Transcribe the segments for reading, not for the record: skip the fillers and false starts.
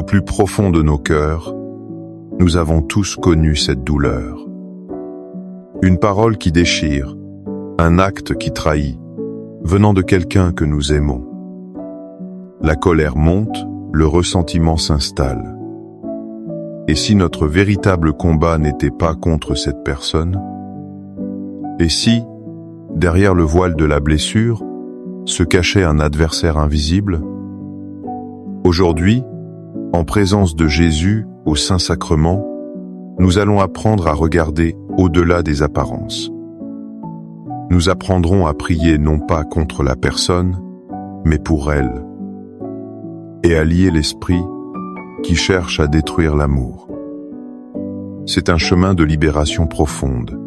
Au plus profond de nos cœurs, nous avons tous connu cette douleur. Une parole qui déchire, un acte qui trahit, venant de quelqu'un que nous aimons. La colère monte, le ressentiment s'installe. Et si notre véritable combat n'était pas contre cette personne? Et si, derrière le voile de la blessure, se cachait un adversaire invisible? Aujourd'hui, en présence de Jésus au Saint-Sacrement, nous allons apprendre à regarder au-delà des apparences. Nous apprendrons à prier non pas contre la personne, mais pour elle, et à lier l'esprit qui cherche à détruire l'amour. C'est un chemin de libération profonde,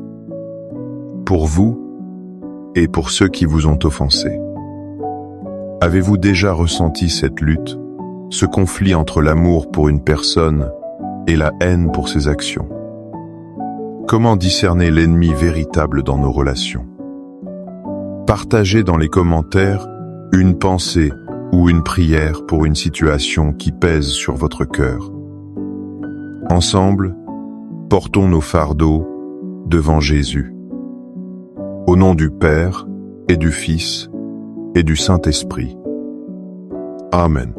pour vous et pour ceux qui vous ont offensé. Avez-vous déjà ressenti cette lutte, ce conflit entre l'amour pour une personne et la haine pour ses actions? Comment discerner l'ennemi véritable dans nos relations? Partagez dans les commentaires une pensée ou une prière pour une situation qui pèse sur votre cœur. Ensemble, portons nos fardeaux devant Jésus. Au nom du Père et du Fils et du Saint-Esprit. Amen.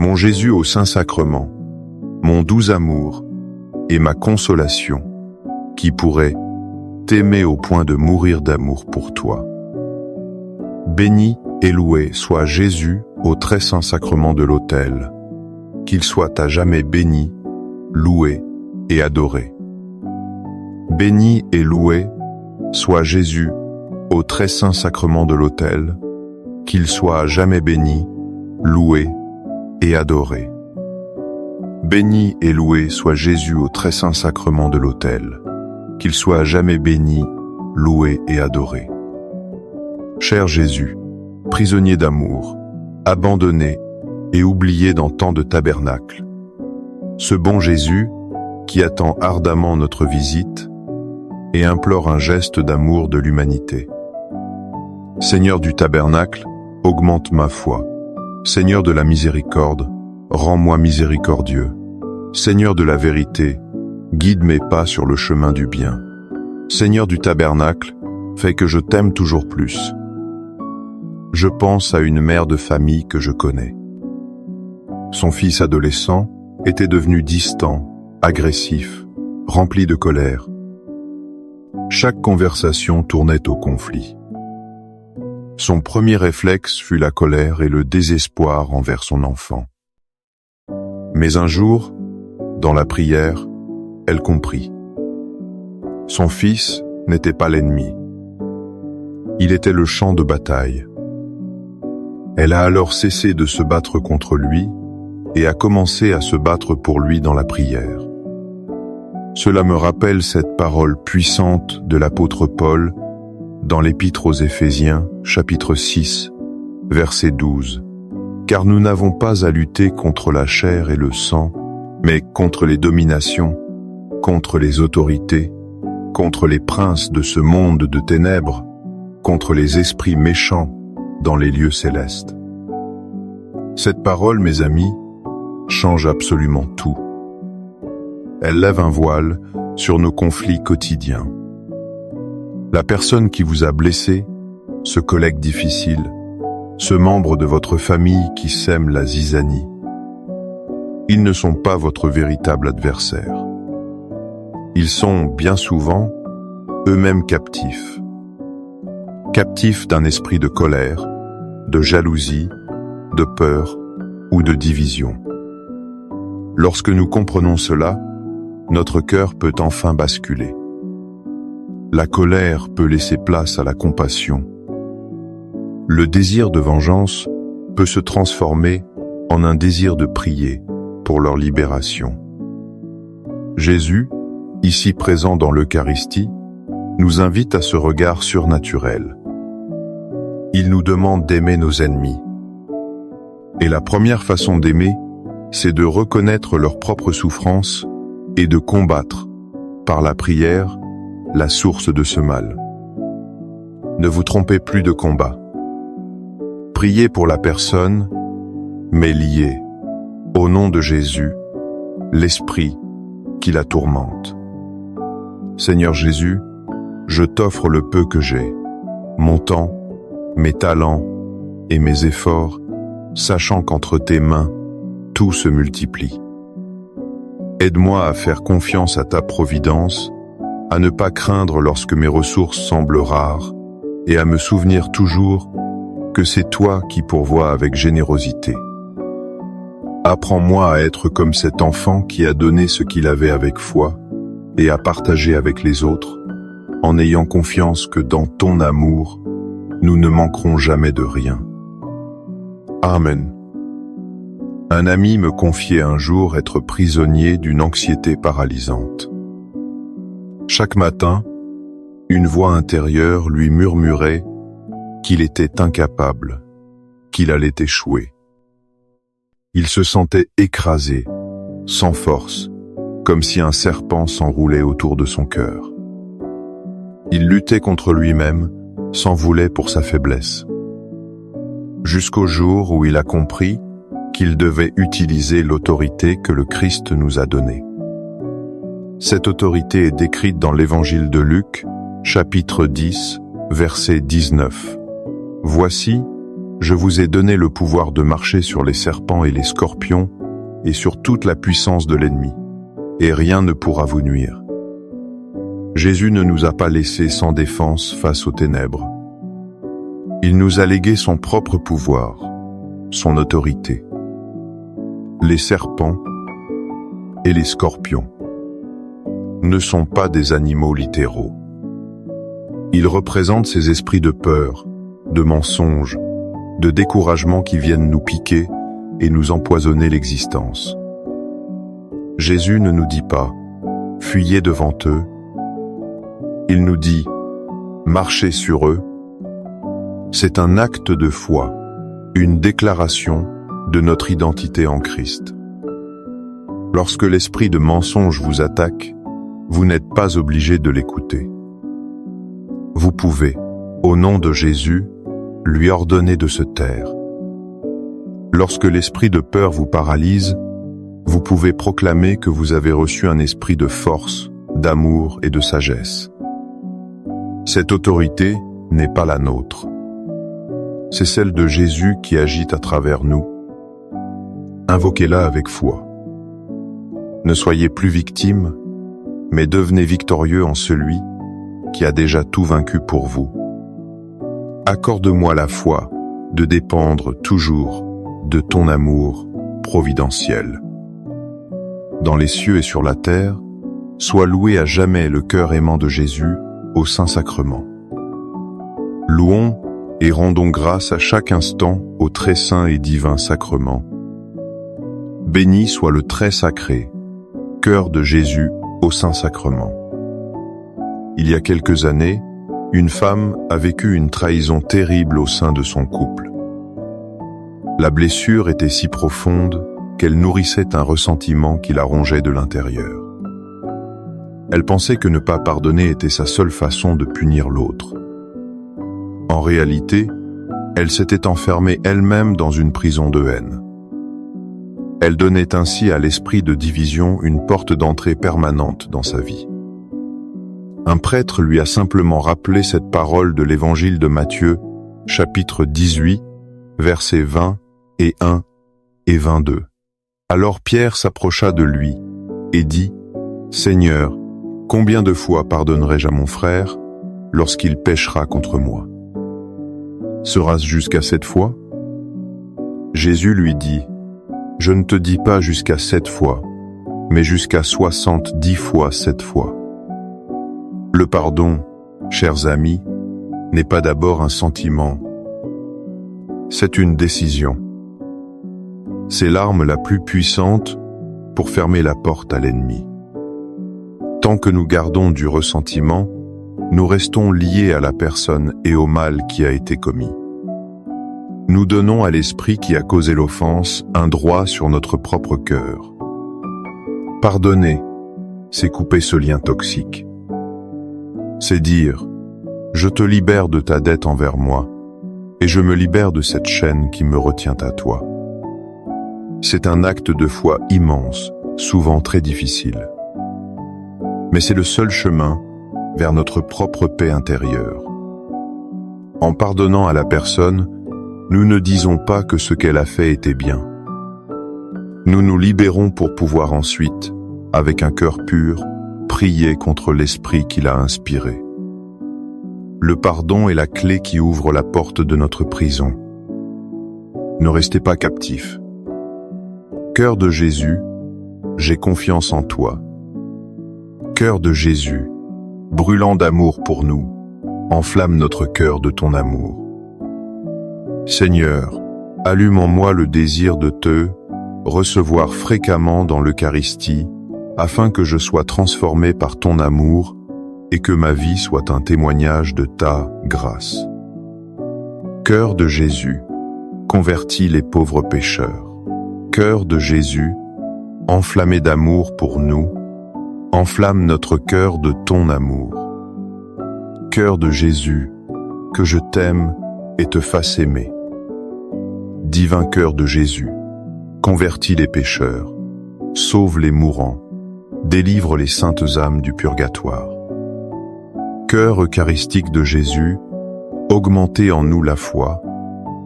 Mon Jésus au Saint-Sacrement, mon doux amour et ma consolation, qui pourrait t'aimer au point de mourir d'amour pour toi. Béni et loué soit Jésus au très saint sacrement de l'autel, qu'il soit à jamais béni, loué et adoré. Béni et loué soit Jésus au très saint sacrement de l'autel, qu'il soit à jamais béni, loué et adoré. Béni et loué soit Jésus au très saint sacrement de l'autel, qu'il soit à jamais béni, loué et adoré. Cher Jésus, prisonnier d'amour, abandonné et oublié dans tant de tabernacles, ce bon Jésus qui attend ardemment notre visite et implore un geste d'amour de l'humanité. Seigneur du tabernacle, augmente ma foi. Seigneur de la miséricorde, rends-moi miséricordieux. Seigneur de la vérité, guide mes pas sur le chemin du bien. Seigneur du tabernacle, fais que je t'aime toujours plus. Je pense à une mère de famille que je connais. Son fils adolescent était devenu distant, agressif, rempli de colère. Chaque conversation tournait au conflit. Son premier réflexe fut la colère et le désespoir envers son enfant. Mais un jour, dans la prière, elle comprit. Son fils n'était pas l'ennemi. Il était le champ de bataille. Elle a alors cessé de se battre contre lui et a commencé à se battre pour lui dans la prière. Cela me rappelle cette parole puissante de l'apôtre Paul dans l'Épître aux Éphésiens, chapitre 6, verset 12. Car nous n'avons pas à lutter contre la chair et le sang, mais contre les dominations, contre les autorités, contre les princes de ce monde de ténèbres, contre les esprits méchants dans les lieux célestes. Cette parole, mes amis, change absolument tout. Elle lève un voile sur nos conflits quotidiens. La personne qui vous a blessé, ce collègue difficile, ce membre de votre famille qui sème la zizanie, ils ne sont pas votre véritable adversaire. Ils sont, bien souvent, eux-mêmes captifs. Captifs d'un esprit de colère, de jalousie, de peur ou de division. Lorsque nous comprenons cela, notre cœur peut enfin basculer. La colère peut laisser place à la compassion. Le désir de vengeance peut se transformer en un désir de prier pour leur libération. Jésus, ici présent dans l'Eucharistie, nous invite à ce regard surnaturel. Il nous demande d'aimer nos ennemis. Et la première façon d'aimer, c'est de reconnaître leur propre souffrance et de combattre, par la prière, la source de ce mal. Ne vous trompez plus de combat. Priez pour la personne, mais liée, Au nom de Jésus, l'esprit qui la tourmente. Seigneur Jésus, je t'offre le peu que j'ai, mon temps, mes talents et mes efforts, sachant qu'entre tes mains, tout se multiplie. Aide-moi à faire confiance à ta providence, à ne pas craindre lorsque mes ressources semblent rares, et à me souvenir toujours que c'est toi qui pourvois avec générosité. Apprends-moi à être comme cet enfant qui a donné ce qu'il avait avec foi et à partager avec les autres, en ayant confiance que dans ton amour, nous ne manquerons jamais de rien. Amen. Un ami me confiait un jour être prisonnier d'une anxiété paralysante. Chaque matin, une voix intérieure lui murmurait qu'il était incapable, qu'il allait échouer. Il se sentait écrasé, sans force, comme si un serpent s'enroulait autour de son cœur. Il luttait contre lui-même, s'en voulait pour sa faiblesse. Jusqu'au jour où il a compris qu'il devait utiliser l'autorité que le Christ nous a donnée. Cette autorité est décrite dans l'Évangile de Luc, chapitre 10, verset 19. « Voici, je vous ai donné le pouvoir de marcher sur les serpents et les scorpions et sur toute la puissance de l'ennemi, et rien ne pourra vous nuire. » Jésus ne nous a pas laissés sans défense face aux ténèbres. Il nous a légué son propre pouvoir, son autorité. Les serpents et les scorpions ne sont pas des animaux littéraux. Ils représentent ces esprits de peur, de mensonge, de découragement qui viennent nous piquer et nous empoisonner l'existence. Jésus ne nous dit pas « fuyez devant eux », il nous dit « marchez sur eux ». C'est un acte de foi, une déclaration de notre identité en Christ. Lorsque l'esprit de mensonge vous attaque, vous n'êtes pas obligé de l'écouter. Vous pouvez, au nom de Jésus, lui ordonner de se taire. Lorsque l'esprit de peur vous paralyse, vous pouvez proclamer que vous avez reçu un esprit de force, d'amour et de sagesse. Cette autorité n'est pas la nôtre. C'est celle de Jésus qui agit à travers nous. Invoquez-la avec foi. Ne soyez plus victime, mais devenez victorieux en celui qui a déjà tout vaincu pour vous. Accorde-moi la foi de dépendre toujours de ton amour providentiel. Dans les cieux et sur la terre, soit loué à jamais le cœur aimant de Jésus au Saint-Sacrement. Louons et rendons grâce à chaque instant au très saint et divin sacrement. Béni soit le très sacré, cœur de Jésus au Saint-Sacrement. Il y a quelques années, une femme a vécu une trahison terrible au sein de son couple. La blessure était si profonde qu'elle nourrissait un ressentiment qui la rongeait de l'intérieur. Elle pensait que ne pas pardonner était sa seule façon de punir l'autre. En réalité, elle s'était enfermée elle-même dans une prison de haine. Elle donnait ainsi à l'esprit de division une porte d'entrée permanente dans sa vie. Un prêtre lui a simplement rappelé cette parole de l'Évangile de Matthieu, chapitre 18, versets 20 et 1 et 22. Alors Pierre s'approcha de lui et dit « Seigneur, combien de fois pardonnerai-je à mon frère lorsqu'il péchera contre moi? Sera-ce jusqu'à 7 fois ?» Jésus lui dit « Je ne te dis pas jusqu'à 7 fois, mais jusqu'à 70 fois 7 fois. » Le pardon, chers amis, n'est pas d'abord un sentiment, c'est une décision. C'est l'arme la plus puissante pour fermer la porte à l'ennemi. Tant que nous gardons du ressentiment, nous restons liés à la personne et au mal qui a été commis. Nous donnons à l'esprit qui a causé l'offense un droit sur notre propre cœur. Pardonner, c'est couper ce lien toxique. C'est dire « Je te libère de ta dette envers moi, et je me libère de cette chaîne qui me retient à toi. » C'est un acte de foi immense, souvent très difficile. Mais c'est le seul chemin vers notre propre paix intérieure. En pardonnant à la personne, nous ne disons pas que ce qu'elle a fait était bien. Nous nous libérons pour pouvoir ensuite, avec un cœur pur, prier contre l'esprit qui l'a inspiré. Le pardon est la clé qui ouvre la porte de notre prison. Ne restez pas captifs. Cœur de Jésus, j'ai confiance en toi. Cœur de Jésus, brûlant d'amour pour nous, enflamme notre cœur de ton amour. Seigneur, allume en moi le désir de te recevoir fréquemment dans l'Eucharistie, afin que je sois transformé par ton amour et que ma vie soit un témoignage de ta grâce. Cœur de Jésus, convertis les pauvres pécheurs. Cœur de Jésus, enflammé d'amour pour nous, enflamme notre cœur de ton amour. Cœur de Jésus, que je t'aime et te fasse aimer. Divin cœur de Jésus, convertis les pécheurs, sauve les mourants, délivre les saintes âmes du purgatoire. Cœur eucharistique de Jésus, augmentez en nous la foi,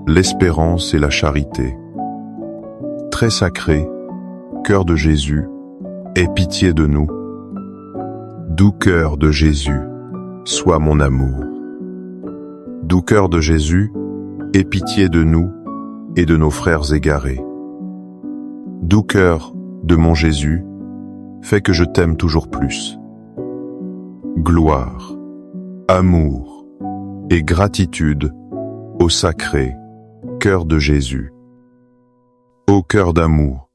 l'espérance et la charité. Très sacré, cœur de Jésus, aie pitié de nous. Doux cœur de Jésus, sois mon amour. Doux cœur de Jésus, aie pitié de nous et de nos frères égarés. Doux cœur de mon Jésus, fais que je t'aime toujours plus. Gloire, amour et gratitude au sacré cœur de Jésus. Ô cœur d'amour,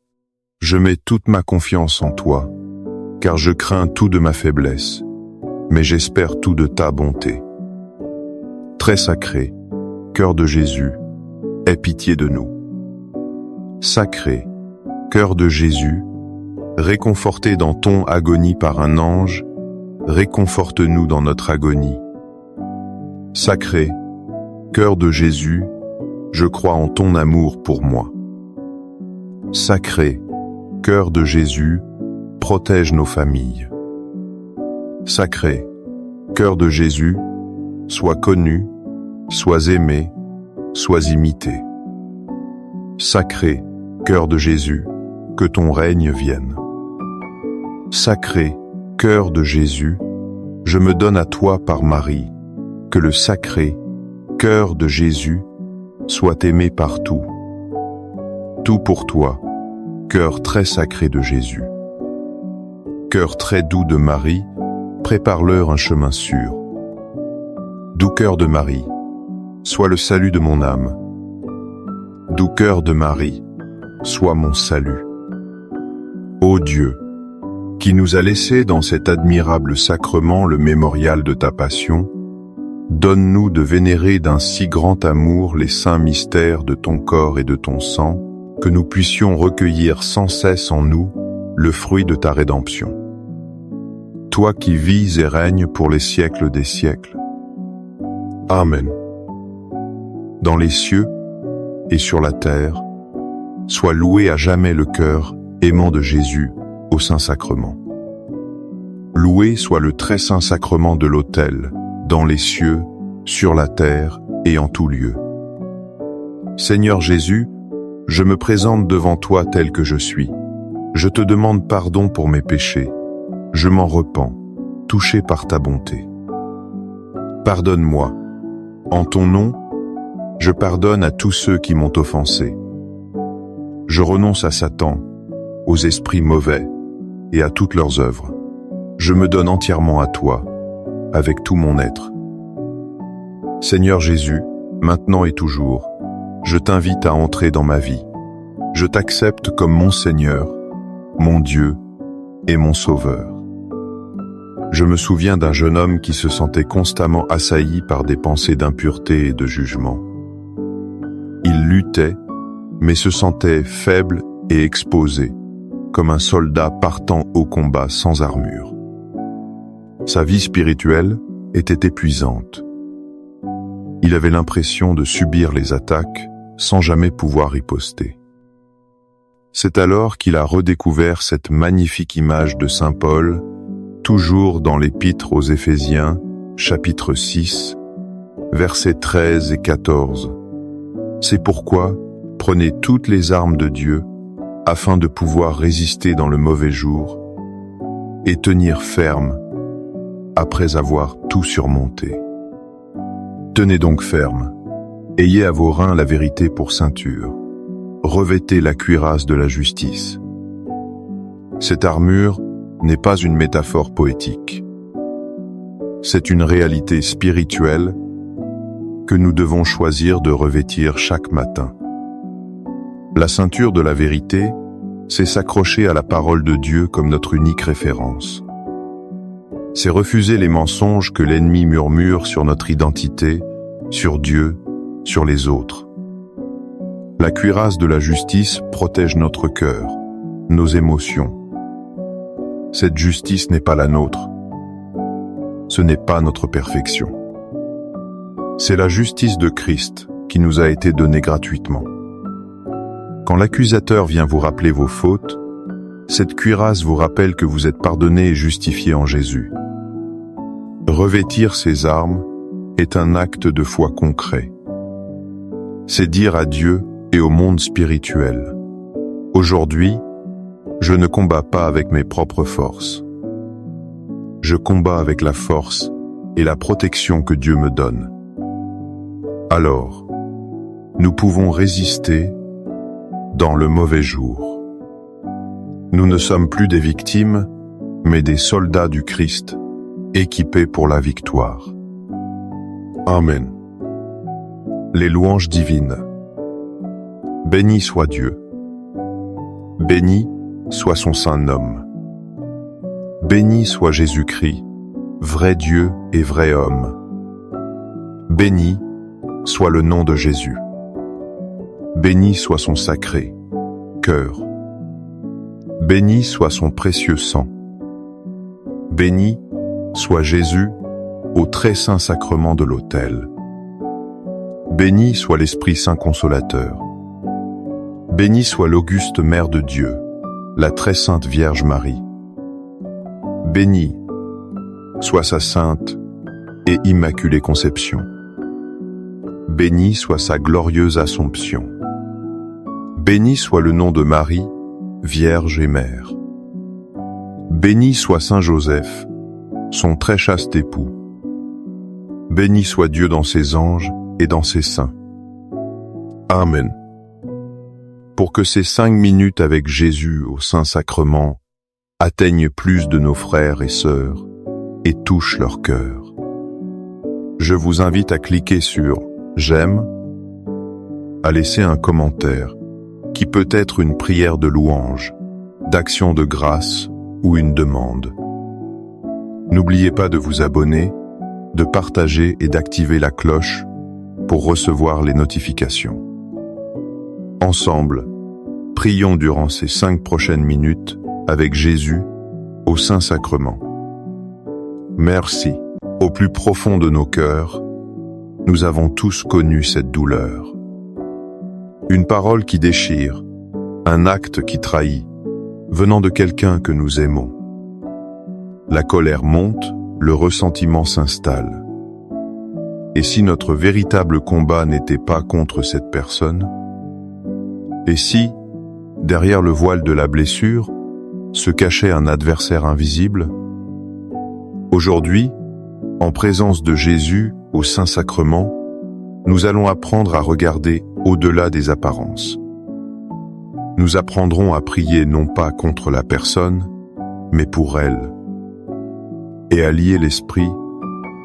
je mets toute ma confiance en toi, car je crains tout de ma faiblesse, mais j'espère tout de ta bonté. Très sacré, cœur de Jésus, aie pitié de nous. Sacré, cœur de Jésus, réconforté dans ton agonie par un ange, réconforte-nous dans notre agonie. Sacré, cœur de Jésus, je crois en ton amour pour moi. Sacré, cœur de Jésus, protège nos familles. Sacré, cœur de Jésus, sois connu, sois aimé, sois imité. Sacré, cœur de Jésus, que ton règne vienne. Sacré, cœur de Jésus, je me donne à toi par Marie, que le sacré cœur de Jésus soit aimé partout. Tout pour toi, cœur très sacré de Jésus. Cœur très doux de Marie, prépare-leur un chemin sûr. Doux cœur de Marie, sois le salut de mon âme. Doux cœur de Marie, sois mon salut. Ô Dieu, qui nous a laissé dans cet admirable sacrement le mémorial de ta passion, donne-nous de vénérer d'un si grand amour les saints mystères de ton corps et de ton sang, que nous puissions recueillir sans cesse en nous le fruit de ta rédemption. Toi qui vis et règnes pour les siècles des siècles. Amen. Dans les cieux et sur la terre, soit loué à jamais le cœur aimant de Jésus au Saint-Sacrement. Loué soit le très saint sacrement de l'autel, dans les cieux, sur la terre et en tout lieu. Seigneur Jésus, je me présente devant toi tel que je suis. Je te demande pardon pour mes péchés. Je m'en repens, touché par ta bonté. Pardonne-moi. En ton nom, je pardonne à tous ceux qui m'ont offensé. Je renonce à Satan, aux esprits mauvais et à toutes leurs œuvres. Je me donne entièrement à toi, avec tout mon être. Seigneur Jésus, maintenant et toujours, je t'invite à entrer dans ma vie. Je t'accepte comme mon Seigneur, mon Dieu et mon Sauveur. Je me souviens d'un jeune homme qui se sentait constamment assailli par des pensées d'impureté et de jugement. Il luttait, mais se sentait faible et exposé, comme un soldat partant au combat sans armure. Sa vie spirituelle était épuisante. Il avait l'impression de subir les attaques sans jamais pouvoir riposter. C'est alors qu'il a redécouvert cette magnifique image de saint Paul, toujours dans l'Épître aux Éphésiens, chapitre 6, versets 13 et 14. C'est pourquoi, prenez toutes les armes de Dieu, afin de pouvoir résister dans le mauvais jour, et tenir ferme, après avoir tout surmonté. Tenez donc ferme, ayez à vos reins la vérité pour ceinture, revêtez la cuirasse de la justice. Cette armure n'est pas une métaphore poétique. C'est une réalité spirituelle que nous devons choisir de revêtir chaque matin. La ceinture de la vérité, c'est s'accrocher à la parole de Dieu comme notre unique référence. C'est refuser les mensonges que l'ennemi murmure sur notre identité, sur Dieu, sur les autres. La cuirasse de la justice protège notre cœur, nos émotions. Cette justice n'est pas la nôtre. Ce n'est pas notre perfection. C'est la justice de Christ qui nous a été donnée gratuitement. Quand l'accusateur vient vous rappeler vos fautes, cette cuirasse vous rappelle que vous êtes pardonné et justifié en Jésus. Revêtir ces armes est un acte de foi concret. C'est dire à Dieu et au monde spirituel: aujourd'hui, je ne combats pas avec mes propres forces. Je combats avec la force et la protection que Dieu me donne. Alors, nous pouvons résister dans le mauvais jour. Nous ne sommes plus des victimes, mais des soldats du Christ, équipés pour la victoire. Amen. Les louanges divines. Béni soit Dieu. Béni soit son saint nom. Béni soit Jésus-Christ, vrai Dieu et vrai homme. Béni soit le nom de Jésus. Béni soit son sacré cœur. Béni soit son précieux sang. Béni soit Jésus au très saint sacrement de l'autel. Béni soit l'Esprit Saint consolateur. Béni soit l'auguste Mère de Dieu, la très sainte Vierge Marie. Béni soit sa sainte et immaculée conception. Béni soit sa glorieuse Assomption. Béni soit le nom de Marie, Vierge et Mère. Béni soit Saint Joseph, son très chaste époux. Béni soit Dieu dans ses anges et dans ses saints. Amen. Pour que ces 5 minutes avec Jésus au Saint-Sacrement atteignent plus de nos frères et sœurs et touchent leur cœur, je vous invite à cliquer sur « J'aime », à laisser un commentaire qui peut être une prière de louange, d'action de grâce ou une demande. N'oubliez pas de vous abonner, de partager et d'activer la cloche pour recevoir les notifications. Ensemble, prions durant ces 5 prochaines minutes avec Jésus au Saint-Sacrement. Merci, au plus profond de nos cœurs, nous avons tous connu cette douleur. Une parole qui déchire, un acte qui trahit, venant de quelqu'un que nous aimons. La colère monte, le ressentiment s'installe. Et si notre véritable combat n'était pas contre cette personne? Et si, derrière le voile de la blessure, se cachait un adversaire invisible? Aujourd'hui, en présence de Jésus au Saint-Sacrement, nous allons apprendre à regarder au-delà des apparences. Nous apprendrons à prier non pas contre la personne, mais pour elle, et à lier l'esprit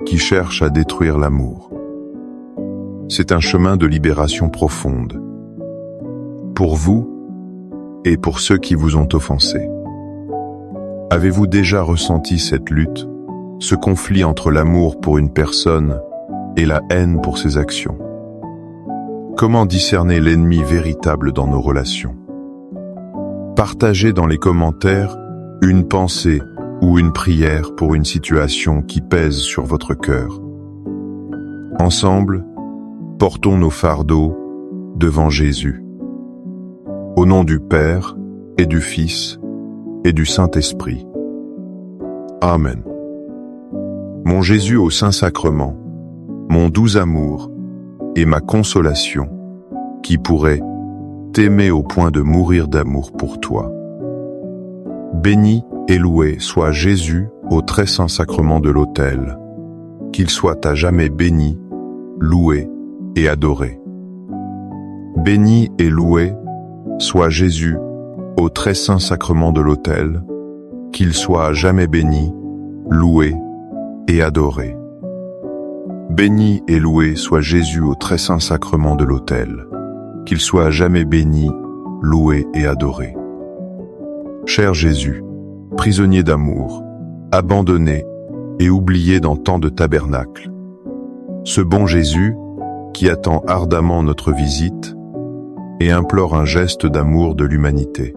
qui cherche à détruire l'amour. C'est un chemin de libération profonde, pour vous et pour ceux qui vous ont offensé. Avez-vous déjà ressenti cette lutte, ce conflit entre l'amour pour une personne et la haine pour ses actions? Comment discerner l'ennemi véritable dans nos relations? Partagez dans les commentaires une pensée ou une prière pour une situation qui pèse sur votre cœur. Ensemble, portons nos fardeaux devant Jésus. Au Au nom du Père, et du Fils, et du Saint-Esprit. Amen. Mon Jésus au Saint-Sacrement, mon doux amour et ma consolation, qui pourrait t'aimer au point de mourir d'amour pour toi. Béni et loué soit Jésus au très saint sacrement de l'autel, qu'il soit à jamais béni, loué et adoré. Béni et loué soit Jésus au très saint sacrement de l'autel, qu'il soit à jamais béni, loué et adoré. Béni et loué soit Jésus au très saint sacrement de l'autel, qu'il soit à jamais béni, loué et adoré. Cher Jésus, prisonnier d'amour, abandonné et oublié dans tant de tabernacles, ce bon Jésus qui attend ardemment notre visite et implore un geste d'amour de l'humanité.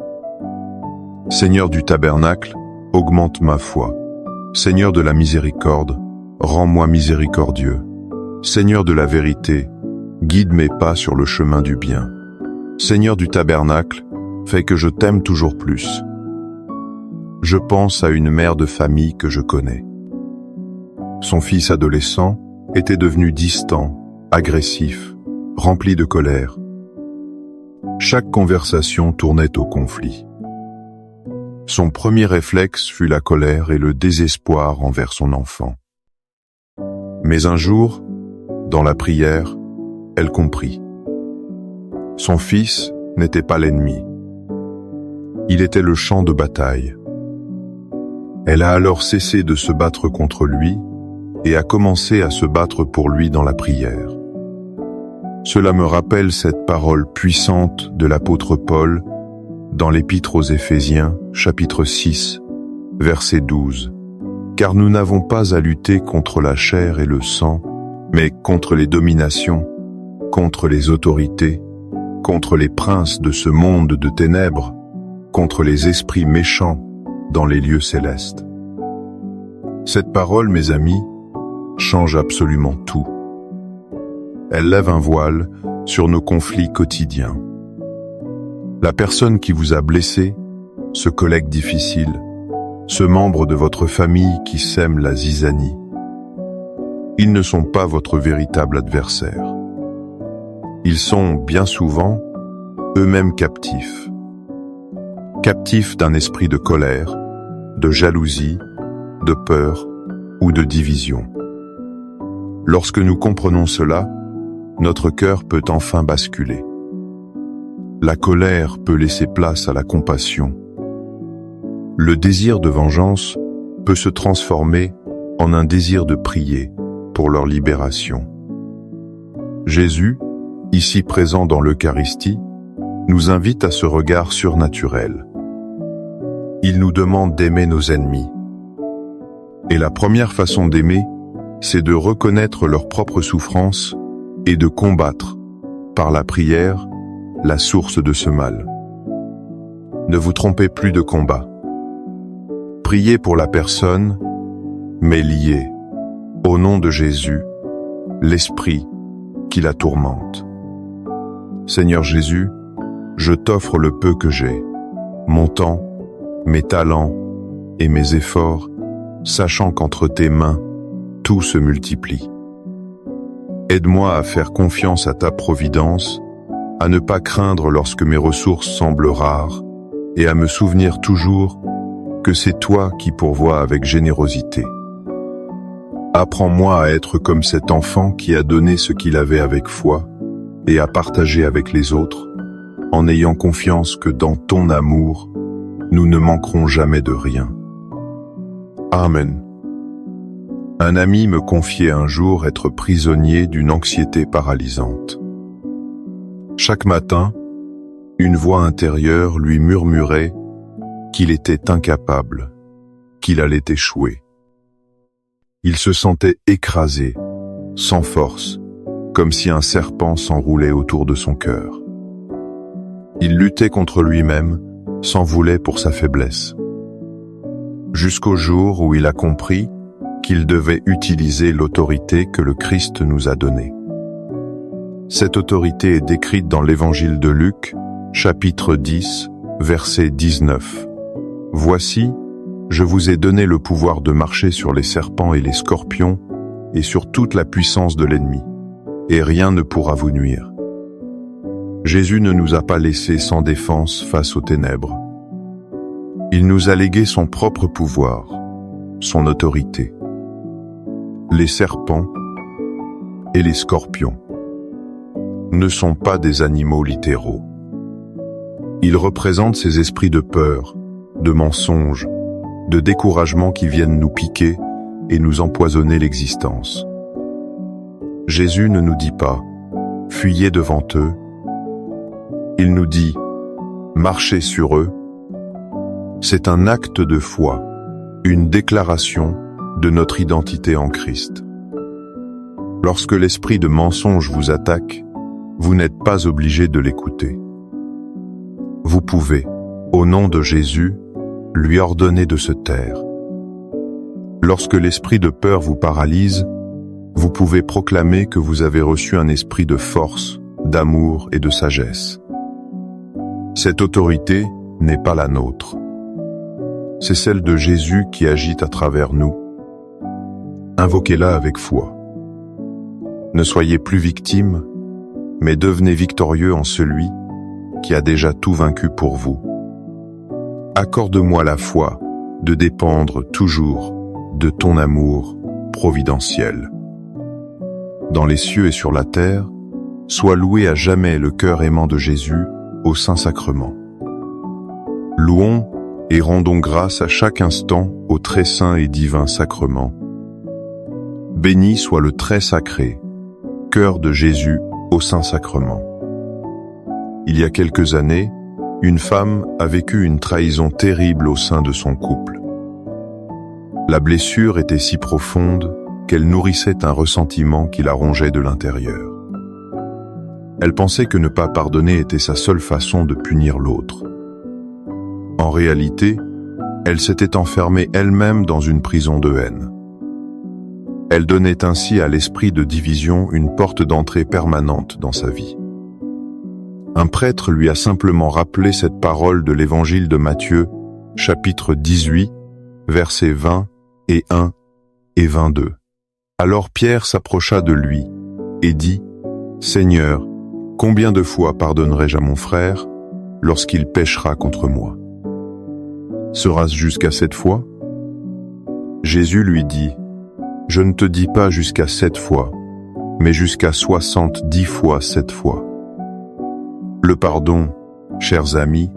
Seigneur du tabernacle, augmente ma foi. Seigneur de la miséricorde, rends-moi miséricordieux. Seigneur de la vérité, guide mes pas sur le chemin du bien. Seigneur du tabernacle, fais que je t'aime toujours plus. Je pense à une mère de famille que je connais. Son fils adolescent était devenu distant, agressif, rempli de colère. Chaque conversation tournait au conflit. Son premier réflexe fut la colère et le désespoir envers son enfant. Mais un jour, dans la prière, elle comprit. Son fils n'était pas l'ennemi. Il était le champ de bataille. Elle a alors cessé de se battre contre lui et a commencé à se battre pour lui dans la prière. Cela me rappelle cette parole puissante de l'apôtre Paul dans l'Épître aux Éphésiens, chapitre 6, verset 12. Car nous n'avons pas à lutter contre la chair et le sang, mais contre les dominations, contre les autorités, contre les princes de ce monde de ténèbres, contre les esprits méchants dans les lieux célestes. Cette parole, mes amis, change absolument tout. Elle lève un voile sur nos conflits quotidiens. La personne qui vous a blessé, ce collègue difficile, ce membre de votre famille qui sème la zizanie, ils ne sont pas votre véritable adversaire. Ils sont, bien souvent, eux-mêmes captifs. Captifs d'un esprit de colère, de jalousie, de peur ou de division. Lorsque nous comprenons cela, notre cœur peut enfin basculer. La colère peut laisser place à la compassion. Le désir de vengeance peut se transformer en un désir de prier pour leur libération. Jésus, ici présent dans l'Eucharistie, nous invite à ce regard surnaturel. Il nous demande d'aimer nos ennemis. Et la première façon d'aimer, c'est de reconnaître leur propre souffrance et de combattre, par la prière, la source de ce mal. Ne vous trompez plus de combat. Priez pour la personne, mais liez, au nom de Jésus, l'esprit qui la tourmente. Seigneur Jésus, je t'offre le peu que j'ai, mon temps, mes talents et mes efforts, sachant qu'entre tes mains, tout se multiplie. Aide-moi à faire confiance à ta providence, à ne pas craindre lorsque mes ressources semblent rares, et à me souvenir toujours que c'est toi qui pourvois avec générosité. Apprends-moi à être comme cet enfant qui a donné ce qu'il avait avec foi, et à partager avec les autres, en ayant confiance que dans ton amour, nous ne manquerons jamais de rien. Amen. Un ami me confiait un jour être prisonnier d'une anxiété paralysante. Chaque matin, une voix intérieure lui murmurait qu'il était incapable, qu'il allait échouer. Il se sentait écrasé, sans force, comme si un serpent s'enroulait autour de son cœur. Il luttait contre lui-même, s'en voulait pour sa faiblesse. Jusqu'au jour où il a compris qu'il devait utiliser l'autorité que le Christ nous a donnée. Cette autorité est décrite dans l'Évangile de Luc, chapitre 10, verset 19. Voici, je vous ai donné le pouvoir de marcher sur les serpents et les scorpions et sur toute la puissance de l'ennemi, et rien ne pourra vous nuire. Jésus ne nous a pas laissés sans défense face aux ténèbres. Il nous a légué son propre pouvoir, son autorité. Les serpents et les scorpions ne sont pas des animaux littéraux. Ils représentent ces esprits de peur, de mensonge, de découragement qui viennent nous piquer et nous empoisonner l'existence. Jésus ne nous dit pas « fuyez devant eux », il nous dit « marchez sur eux ». C'est un acte de foi, une déclaration de notre identité en Christ. Lorsque l'esprit de mensonge vous attaque, vous n'êtes pas obligé de l'écouter. Vous pouvez, au nom de Jésus, lui ordonner de se taire. Lorsque l'esprit de peur vous paralyse, vous pouvez proclamer que vous avez reçu un esprit de force, d'amour et de sagesse. Cette autorité n'est pas la nôtre. C'est celle de Jésus qui agit à travers nous. Invoquez-la avec foi. Ne soyez plus victime, mais devenez victorieux en celui qui a déjà tout vaincu pour vous. Accorde-moi la foi de dépendre toujours de ton amour providentiel. Dans les cieux et sur la terre, soit loué à jamais le cœur aimant de Jésus au Saint-Sacrement. Louons et rendons grâce à chaque instant au très saint et divin sacrement. Béni soit le très sacré, cœur de Jésus au Saint-Sacrement. Il y a quelques années, une femme a vécu une trahison terrible au sein de son couple. La blessure était si profonde qu'elle nourrissait un ressentiment qui la rongeait de l'intérieur. Elle pensait que ne pas pardonner était sa seule façon de punir l'autre. En réalité, elle s'était enfermée elle-même dans une prison de haine. Elle donnait ainsi à l'esprit de division une porte d'entrée permanente dans sa vie. Un prêtre lui a simplement rappelé cette parole de l'évangile de Matthieu, chapitre 18, versets 20 et 1 et 22. Alors Pierre s'approcha de lui et dit « Seigneur, combien de fois pardonnerai-je à mon frère lorsqu'il péchera contre moi? Sera-ce jusqu'à 7 fois ?» Jésus lui dit « Je ne te dis pas jusqu'à 7 fois, mais jusqu'à 70 fois 7 fois. » Le pardon, chers amis,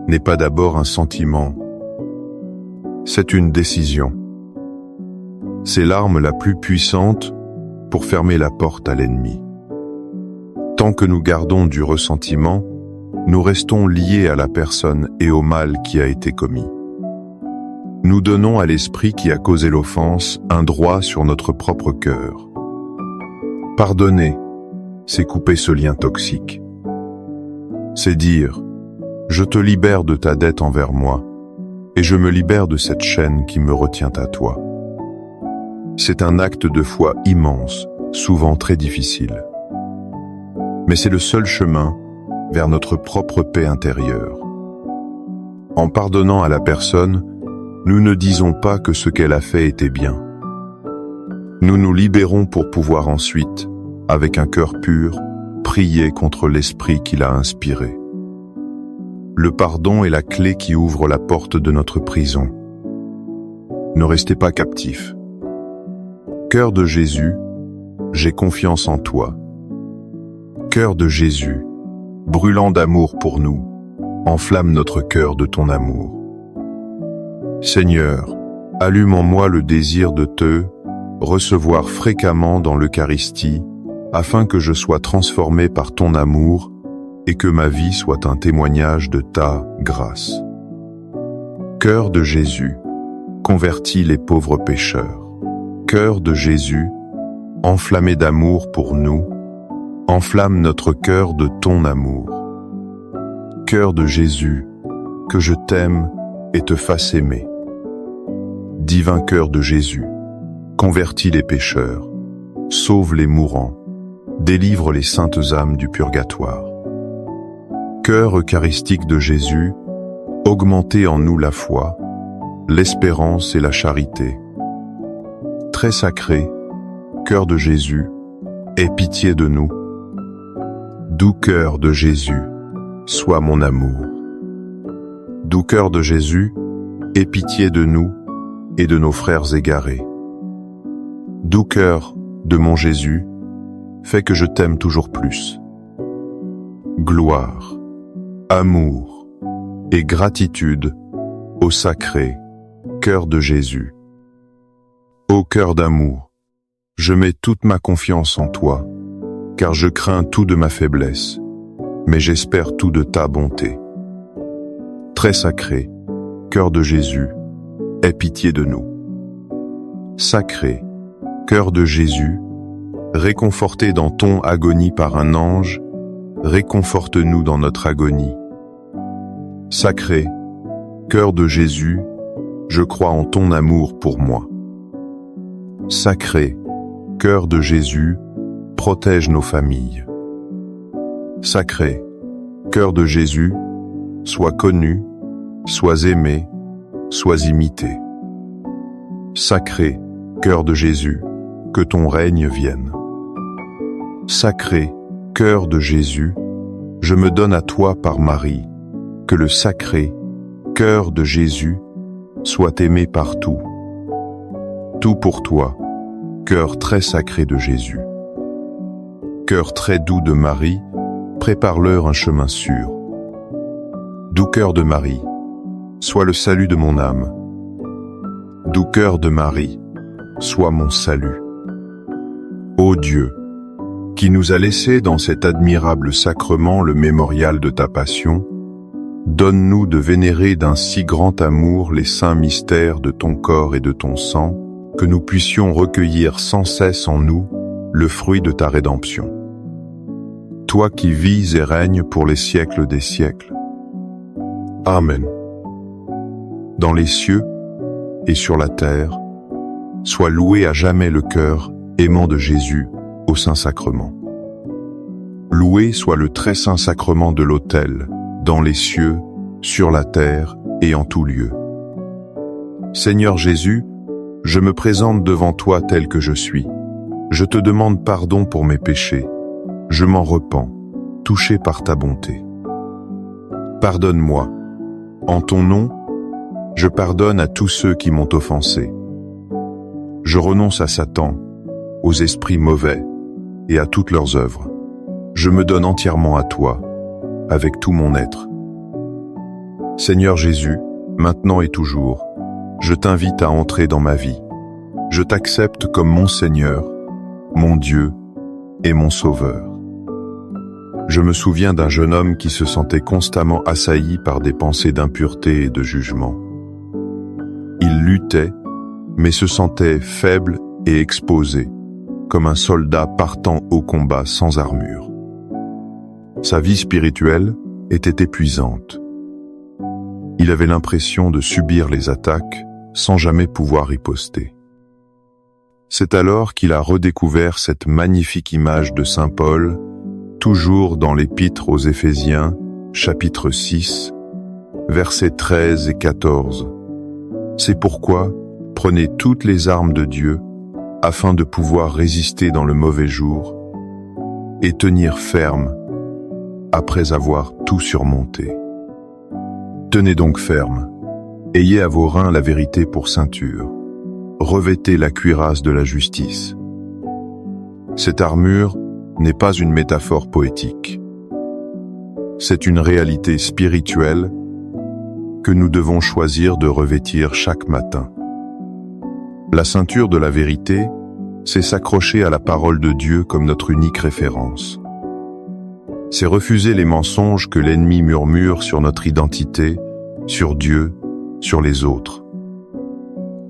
n'est pas d'abord un sentiment, c'est une décision. C'est l'arme la plus puissante pour fermer la porte à l'ennemi. Tant que nous gardons du ressentiment, nous restons liés à la personne et au mal qui a été commis. Nous donnons à l'esprit qui a causé l'offense un droit sur notre propre cœur. Pardonner, c'est couper ce lien toxique. C'est dire « Je te libère de ta dette envers moi, et je me libère de cette chaîne qui me retient à toi. » C'est un acte de foi immense, souvent très difficile. Mais c'est le seul chemin vers notre propre paix intérieure. En pardonnant à la personne, nous ne disons pas que ce qu'elle a fait était bien. Nous nous libérons pour pouvoir ensuite, avec un cœur pur, prier contre l'esprit qui l'a inspiré. Le pardon est la clé qui ouvre la porte de notre prison. Ne restez pas captifs. Cœur de Jésus, j'ai confiance en toi. Cœur de Jésus, brûlant d'amour pour nous, enflamme notre cœur de ton amour. Seigneur, allume en moi le désir de te recevoir fréquemment dans l'Eucharistie, afin que je sois transformé par ton amour et que ma vie soit un témoignage de ta grâce. Cœur de Jésus, convertis les pauvres pécheurs. Cœur de Jésus, enflammé d'amour pour nous, enflamme notre cœur de ton amour. Cœur de Jésus, que je t'aime et te fasse aimer. Divin cœur de Jésus, convertis les pécheurs, sauve les mourants, délivre les saintes âmes du purgatoire. Cœur eucharistique de Jésus, augmentez en nous la foi, l'espérance et la charité. Très sacré, cœur de Jésus, aie pitié de nous. Doux cœur de Jésus, sois mon amour. Doux cœur de Jésus, aie pitié de nous et de nos frères égarés. Doux cœur de mon Jésus, fais que je t'aime toujours plus. Gloire, amour et gratitude au sacré cœur de Jésus. Ô cœur d'amour, je mets toute ma confiance en toi, car je crains tout de ma faiblesse, mais j'espère tout de ta bonté. Très sacré, cœur de Jésus, aie pitié de nous. Sacré, cœur de Jésus, réconforté dans ton agonie par un ange, réconforte-nous dans notre agonie. Sacré, cœur de Jésus, je crois en ton amour pour moi. Sacré, cœur de Jésus, protège nos familles. Sacré, cœur de Jésus, sois connu, sois aimé, sois imité. Sacré, cœur de Jésus, que ton règne vienne. Sacré, cœur de Jésus, je me donne à toi par Marie, que le sacré cœur de Jésus soit aimé partout. Tout pour toi, cœur très sacré de Jésus. Cœur très doux de Marie, prépare-leur un chemin sûr. Doux cœur de Marie, sois le salut de mon âme. Doux cœur de Marie, sois mon salut. Ô Dieu, qui nous a laissé dans cet admirable sacrement le mémorial de ta passion, donne-nous de vénérer d'un si grand amour les saints mystères de ton corps et de ton sang, que nous puissions recueillir sans cesse en nous le fruit de ta rédemption. Toi qui vis et règnes pour les siècles des siècles. Amen. Dans les cieux et sur la terre, soit loué à jamais le cœur aimant de Jésus au Saint-Sacrement. Loué soit le très saint sacrement de l'autel, dans les cieux, sur la terre et en tout lieu. Seigneur Jésus, je me présente devant toi tel que je suis. Je te demande pardon pour mes péchés. Je m'en repens, touché par ta bonté. Pardonne-moi. En ton nom, je pardonne à tous ceux qui m'ont offensé. Je renonce à Satan, aux esprits mauvais et à toutes leurs œuvres. Je me donne entièrement à toi, avec tout mon être. Seigneur Jésus, maintenant et toujours, je t'invite à entrer dans ma vie. Je t'accepte comme mon Seigneur, mon Dieu et mon Sauveur. Je me souviens d'un jeune homme qui se sentait constamment assailli par des pensées d'impureté et de jugement. Il luttait, mais se sentait faible et exposé, comme un soldat partant au combat sans armure. Sa vie spirituelle était épuisante. Il avait l'impression de subir les attaques sans jamais pouvoir riposter. C'est alors qu'il a redécouvert cette magnifique image de Saint Paul, toujours dans l'Épître aux Éphésiens, chapitre 6, versets 13 et 14. C'est pourquoi, prenez toutes les armes de Dieu, afin de pouvoir résister dans le mauvais jour, et tenir ferme, après avoir tout surmonté. Tenez donc ferme, ayez à vos reins la vérité pour ceinture, revêtez la cuirasse de la justice. Cette armure n'est pas une métaphore poétique. C'est une réalité spirituelle que nous devons choisir de revêtir chaque matin. La ceinture de la vérité, c'est s'accrocher à la parole de Dieu comme notre unique référence. C'est refuser les mensonges que l'ennemi murmure sur notre identité, sur Dieu, sur les autres.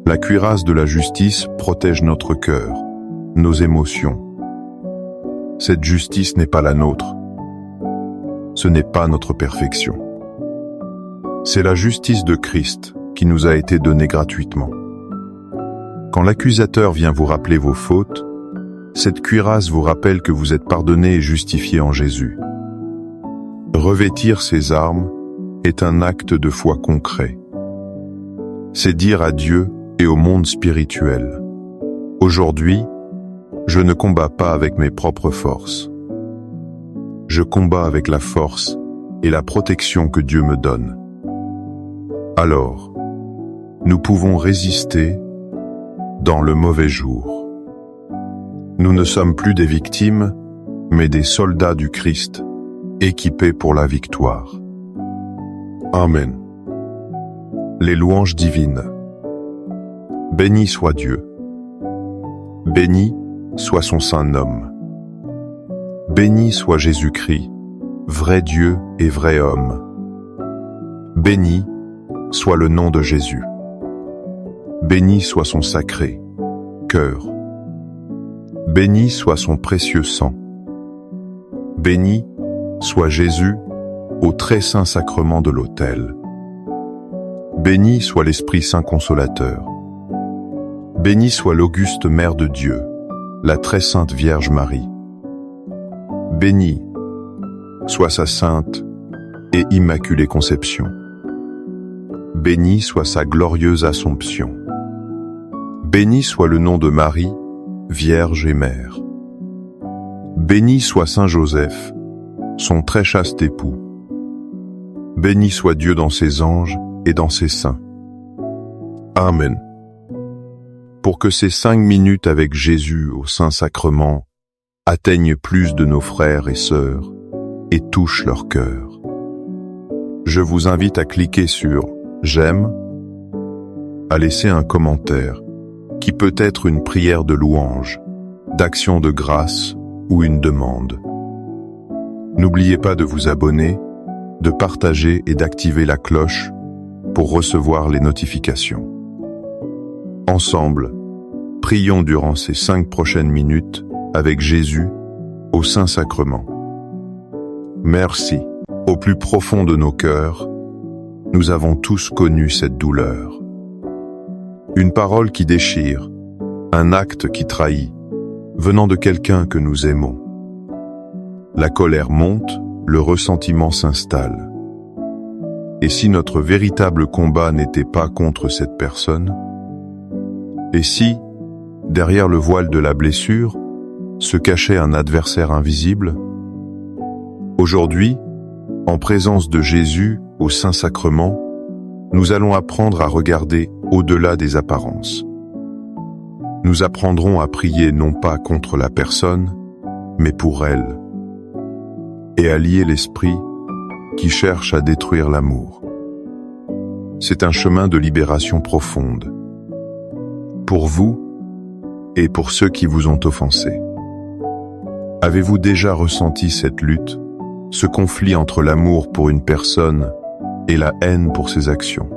La cuirasse de la justice protège notre cœur, nos émotions. Cette justice n'est pas la nôtre. Ce n'est pas notre perfection. C'est la justice de Christ qui nous a été donnée gratuitement. Quand l'accusateur vient vous rappeler vos fautes, cette cuirasse vous rappelle que vous êtes pardonné et justifié en Jésus. Revêtir ces armes est un acte de foi concret. C'est dire à Dieu et au monde spirituel: aujourd'hui, je ne combats pas avec mes propres forces. Je combats avec la force et la protection que Dieu me donne. Alors, nous pouvons résister dans le mauvais jour. Nous ne sommes plus des victimes, mais des soldats du Christ, équipés pour la victoire. Amen. Les louanges divines. Béni soit Dieu. Béni soit son saint nom. Béni soit Jésus-Christ, vrai Dieu et vrai homme. Béni soit le nom de Jésus. Béni soit son sacré cœur. Béni soit son précieux sang. Béni soit Jésus au très saint sacrement de l'autel. Béni soit l'Esprit Saint consolateur. Béni soit l'auguste Mère de Dieu, la très sainte Vierge Marie. Béni soit sa sainte et immaculée conception. Béni soit sa glorieuse Assomption. Béni soit le nom de Marie, Vierge et Mère. Béni soit Saint Joseph, son très chaste époux. Béni soit Dieu dans ses anges et dans ses saints. Amen. Pour que ces 5 minutes avec Jésus au Saint-Sacrement atteignent plus de nos frères et sœurs et touchent leur cœur, je vous invite à cliquer sur « J'aime », à laisser un commentaire qui peut être une prière de louange, d'action de grâce ou une demande. N'oubliez pas de vous abonner, de partager et d'activer la cloche pour recevoir les notifications. Ensemble, prions durant ces 5 prochaines minutes avec Jésus au Saint-Sacrement. Merci. Au plus profond de nos cœurs, nous avons tous connu cette douleur. Une parole qui déchire, un acte qui trahit, venant de quelqu'un que nous aimons. La colère monte, le ressentiment s'installe. Et si notre véritable combat n'était pas contre cette personne? Et si, derrière le voile de la blessure, se cachait un adversaire invisible? Aujourd'hui, en présence de Jésus au Saint-Sacrement, nous allons apprendre à regarder au-delà des apparences. Nous apprendrons à prier non pas contre la personne, mais pour elle, et à lier l'esprit qui cherche à détruire l'amour. C'est un chemin de libération profonde, pour vous et pour ceux qui vous ont offensé. Avez-vous déjà ressenti cette lutte, ce conflit entre l'amour pour une personne et la haine pour ses actions?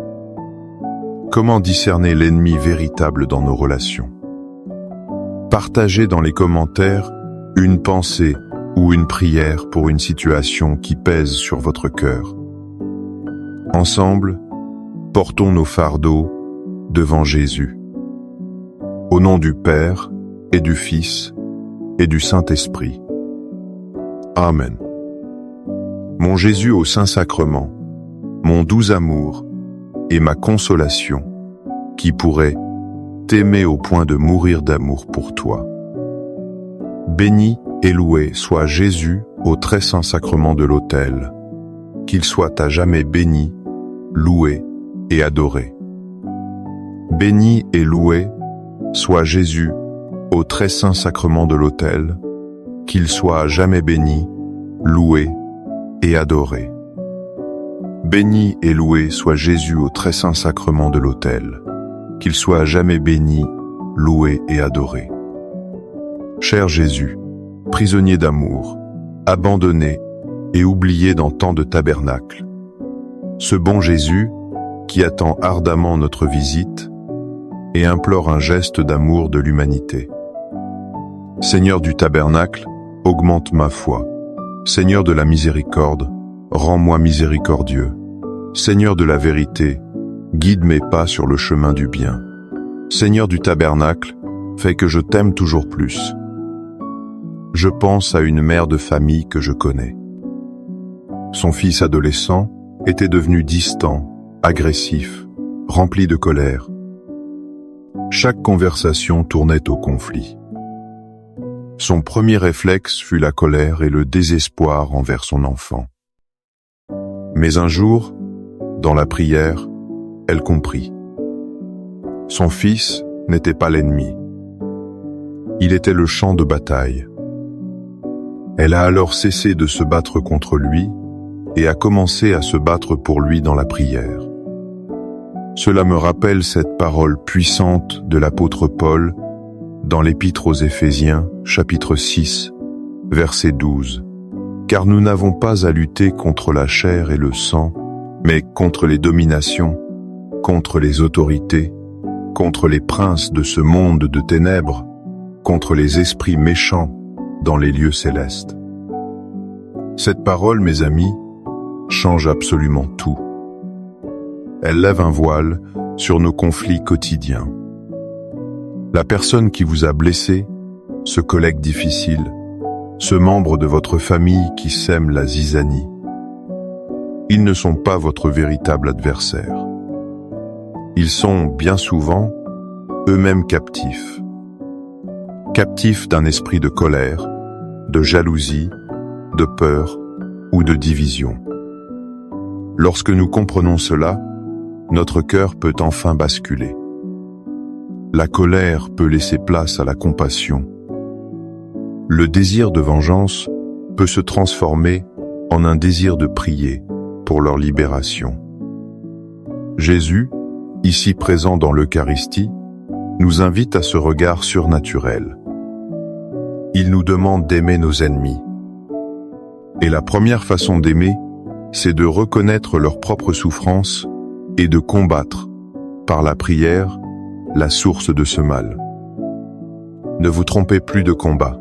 Comment discerner l'ennemi véritable dans nos relations? Partagez dans les commentaires une pensée ou une prière pour une situation qui pèse sur votre cœur. Ensemble, portons nos fardeaux devant Jésus. Au nom du Père et du Fils et du Saint-Esprit. Amen. Mon Jésus au Saint-Sacrement, mon doux amour et ma consolation, qui pourrait t'aimer au point de mourir d'amour pour toi. Béni et loué soit Jésus au très saint sacrement de l'autel, qu'il soit à jamais béni, loué et adoré. Béni et loué soit Jésus au très saint sacrement de l'autel, qu'il soit à jamais béni, loué et adoré. Béni et loué soit Jésus au très saint sacrement de l'autel, qu'il soit à jamais béni, loué et adoré. Cher Jésus, prisonnier d'amour, abandonné et oublié dans tant de tabernacles, ce bon Jésus qui attend ardemment notre visite et implore un geste d'amour de l'humanité. Seigneur du tabernacle, augmente ma foi. Seigneur de la miséricorde, rends-moi miséricordieux. Seigneur de la vérité, guide mes pas sur le chemin du bien. Seigneur du tabernacle, fais que je t'aime toujours plus. Je pense à une mère de famille que je connais. son fils adolescent, était devenu distant, agressif, rempli de colère. Chaque conversation tournait au conflit. Son premier réflexe fut la colère et le désespoir envers son enfant. Mais un jour, dans la prière, elle comprit. Son fils n'était pas l'ennemi. Il était le champ de bataille. Elle a alors cessé de se battre contre lui et a commencé à se battre pour lui dans la prière. Cela me rappelle cette parole puissante de l'apôtre Paul dans l'Épître aux Éphésiens, chapitre 6, verset 12. « Car nous n'avons pas à lutter contre la chair et le sang, mais contre les dominations, contre les autorités, contre les princes de ce monde de ténèbres, contre les esprits méchants dans les lieux célestes. » Cette parole, mes amis, change absolument tout. Elle lève un voile sur nos conflits quotidiens. La personne qui vous a blessé, ce collègue difficile, ce membre de votre famille qui sème la zizanie, ils ne sont pas votre véritable adversaire. Ils sont, bien souvent, eux-mêmes captifs. Captifs d'un esprit de colère, de jalousie, de peur ou de division. Lorsque nous comprenons cela, notre cœur peut enfin basculer. La colère peut laisser place à la compassion. Le désir de vengeance peut se transformer en un désir de prier pour leur libération. Jésus, ici présent dans l'Eucharistie, nous invite à ce regard surnaturel. Il nous demande d'aimer nos ennemis. Et la première façon d'aimer, c'est de reconnaître leur propre souffrance et de combattre, par la prière, la source de ce mal. Ne vous trompez plus de combat.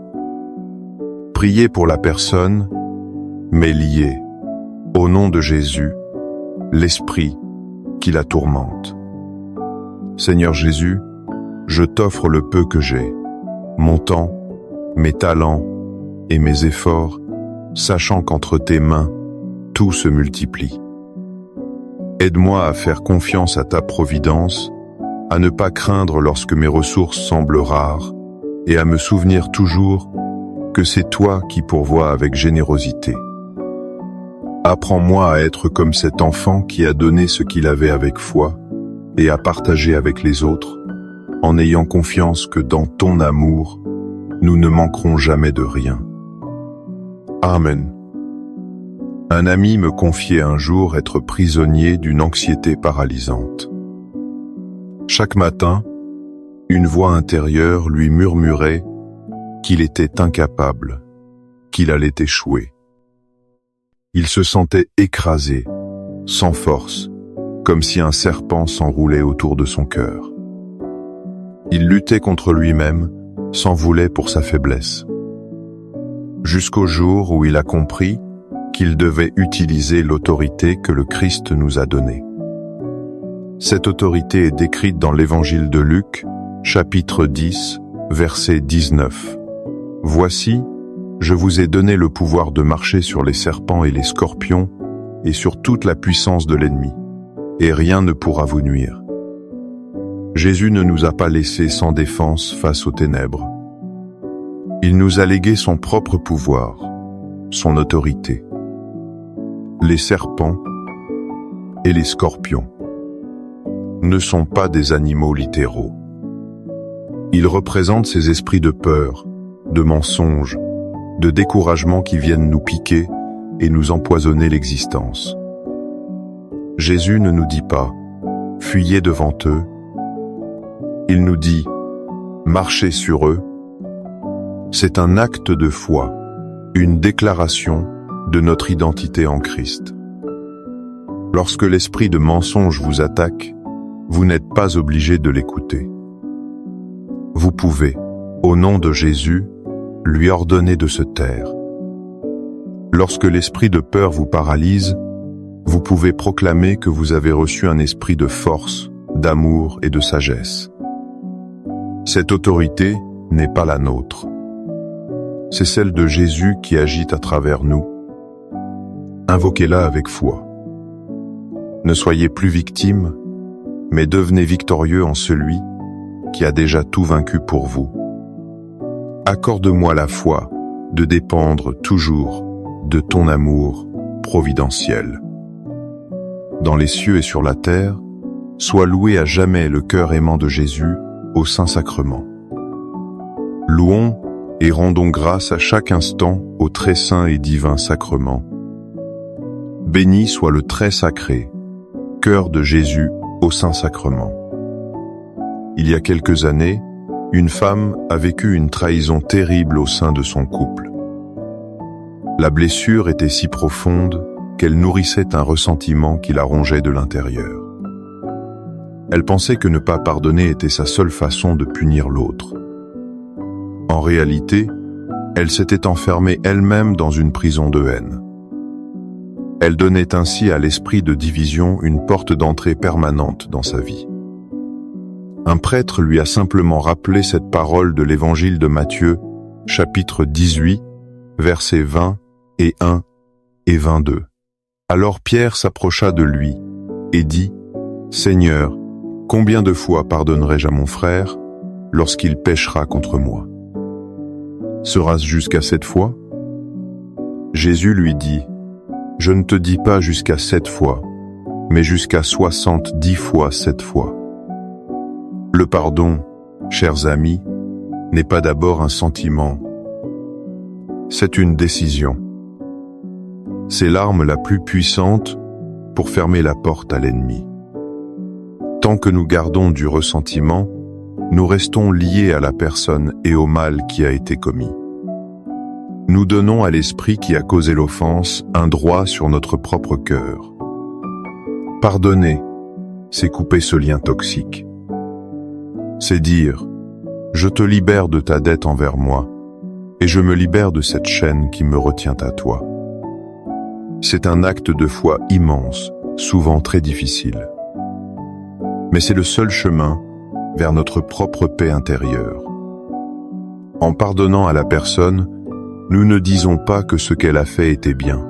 Priez pour la personne, mais liez, au nom de Jésus, l'esprit qui la tourmente. Seigneur Jésus, je t'offre le peu que j'ai, mon temps, mes talents et mes efforts, sachant qu'entre tes mains, tout se multiplie. Aide-moi à faire confiance à ta providence, à ne pas craindre lorsque mes ressources semblent rares, et à me souvenir toujours que c'est toi qui pourvois avec générosité. Apprends-moi à être comme cet enfant qui a donné ce qu'il avait avec foi, et à partager avec les autres, en ayant confiance que dans ton amour, nous ne manquerons jamais de rien. Amen. Un ami me confiait un jour être prisonnier d'une anxiété paralysante. Chaque matin, une voix intérieure lui murmurait qu'il était incapable, qu'il allait échouer. Il se sentait écrasé, sans force, comme si un serpent s'enroulait autour de son cœur. Il luttait contre lui-même, s'en voulait pour sa faiblesse. Jusqu'au jour où il a compris qu'il devait utiliser l'autorité que le Christ nous a donnée. Cette autorité est décrite dans l'Évangile de Luc, chapitre 10, verset 19. « Voici, je vous ai donné le pouvoir de marcher sur les serpents et les scorpions et sur toute la puissance de l'ennemi, et rien ne pourra vous nuire. » Jésus ne nous a pas laissés sans défense face aux ténèbres. Il nous a légué son propre pouvoir, son autorité. Les serpents et les scorpions ne sont pas des animaux littéraux. Ils représentent ces esprits de peur, de mensonge, de découragement qui viennent nous piquer et nous empoisonner l'existence. Jésus ne nous dit pas « fuyez devant eux », il nous dit « marchez sur eux ». C'est un acte de foi, une déclaration de notre identité en Christ. Lorsque l'esprit de mensonge vous attaque, vous n'êtes pas obligé de l'écouter. Vous pouvez, au nom de Jésus, lui ordonner de se taire. Lorsque l'esprit de peur vous paralyse, vous pouvez proclamer que vous avez reçu un esprit de force, d'amour et de sagesse. Cette autorité n'est pas la nôtre. C'est celle de Jésus qui agit à travers nous. invoquez-la avec foi. Ne soyez plus victime, mais devenez victorieux en celui qui a déjà tout vaincu pour vous. Accorde-moi la foi de dépendre toujours de ton amour providentiel. Dans les cieux et sur la terre, soit loué à jamais le cœur aimant de Jésus au Saint-Sacrement. Louons et rendons grâce à chaque instant au très saint et divin sacrement. Béni soit le très sacré, cœur de Jésus au Saint-Sacrement. Il y a quelques années, une femme a vécu une trahison terrible au sein de son couple. La blessure était si profonde qu'elle nourrissait un ressentiment qui la rongeait de l'intérieur. Elle pensait que ne pas pardonner était sa seule façon de punir l'autre. En réalité, elle s'était enfermée elle-même dans une prison de haine. Elle donnait ainsi à l'esprit de division une porte d'entrée permanente dans sa vie. Un prêtre lui a simplement rappelé cette parole de l'évangile de Matthieu, chapitre 18, versets 20 et 1 et 22. Alors Pierre s'approcha de lui et dit « Seigneur, combien de fois pardonnerai-je à mon frère lorsqu'il péchera contre moi? Sera-ce jusqu'à 7 fois ?» Jésus lui dit « Je ne te dis pas jusqu'à 7 fois, mais jusqu'à 70 fois 7 fois. » Le pardon, chers amis, n'est pas d'abord un sentiment. C'est une décision. C'est l'arme la plus puissante pour fermer la porte à l'ennemi. Tant que nous gardons du ressentiment, nous restons liés à la personne et au mal qui a été commis. Nous donnons à l'esprit qui a causé l'offense un droit sur notre propre cœur. Pardonner, c'est couper ce lien toxique. C'est dire « Je te libère de ta dette envers moi, et je me libère de cette chaîne qui me retient à toi. » C'est un acte de foi immense, souvent très difficile. Mais c'est le seul chemin vers notre propre paix intérieure. En pardonnant à la personne, nous ne disons pas que ce qu'elle a fait était bien.